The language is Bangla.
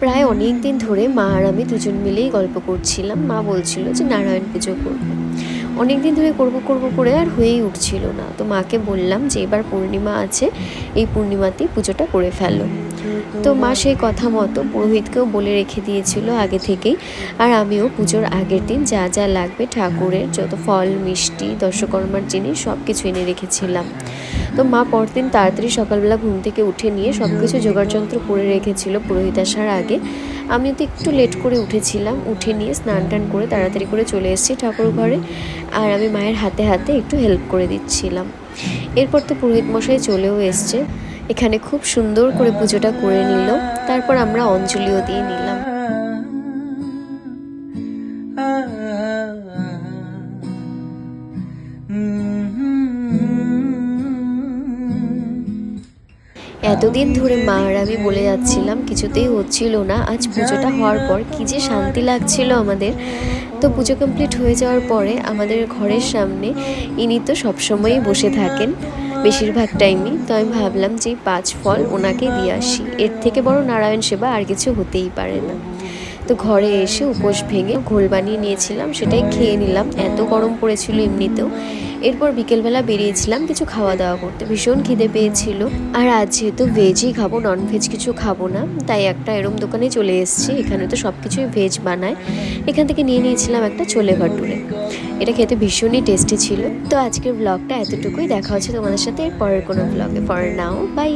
প্রায় অনেক দিন ধরে মা আর আমি দুজন মিলেই গল্প করছিলাম। মা বলছিল যে নারায়ণ পুজো করবো, অনেক দিন ধরে করব করব করে আর হয়েই উঠছিল না। তো মাকে বললাম যে এবার পূর্ণিমা আছে, এই পূর্ণিমাতেই পুজোটা করে ফেলো। তো মা সেই কথা মতো পুরোহিতকেও বলে রেখে দিয়েছিল আগে থেকেই। আর আমিও পুজোর আগের দিন যা যা লাগবে ঠাকুরের যত ফল মিষ্টি দশকর্মার জিনিস সব কিছু এনে রেখেছিলাম। তো মা পরদিন তাড়াতাড়ি সকালবেলা ঘুম থেকে উঠে নিয়ে সব কিছু জোগাড়যন্ত্র করে রেখেছিল পুরোহিত আসার আগে। আমি তো একটু লেট করে উঠেছিলাম, উঠে নিয়ে স্নান টান করে তাড়াতাড়ি করে চলে এসেছি ঠাকুর ঘরে। আর আমি মায়ের হাতে হাতে একটু হেল্প করে দিচ্ছিলাম। এরপর তো পুরোহিত মশাই চলেও এসছে, এখানে খুব সুন্দর করে পুজোটা করে নিল। তারপর আমরা অঞ্জলিও দিয়ে নিলাম। এতদিন ধরে মা আর আমি বলে যাচ্ছিলাম, কিছুতেই হচ্ছিল না। আজ পুজোটা হওয়ার পর কি যে শান্তি লাগছিল আমাদের। তো পুজো কমপ্লিট হয়ে যাওয়ার পরে আমাদের ঘরের সামনে ইনি তো সবসময়ই বসে থাকেন বেশিরভাগ টাইমই। তো আমি ভাবলাম যে 5 ফল ওনাকে দিয়ে আসি, এর থেকে বড় নারায়ণ সেবা আর কিছু হতেই পারে না। তো ঘরে এসে উপোস ভেঙে ঘোল বানিয়ে নিয়েছিলাম, সেটাই খেয়ে নিলাম, এত গরম পড়েছিল এমনিতেও। এরপর বিকেলবেলা বেরিয়েছিলাম কিছু খাওয়া দাওয়া করতে, ভীষণ খিদে পেয়েছিল। আর আজ যেহেতু ভেজই খাবো, ননভেজ কিছু খাবো না, তাই একটা এরম দোকানে চলে এসেছি। এখানে তো সব কিছুই ভেজ বানায়। এখান থেকে নিয়ে নিয়েছিলাম একটা ছোলে ভাটুরে, এটা খেতে ভীষণই টেস্টি ছিল। তো আজকের ব্লগটা এতটুকুই, দেখা হচ্ছে তোমাদের সাথে এর পরের কোনো ব্লগে। For now by.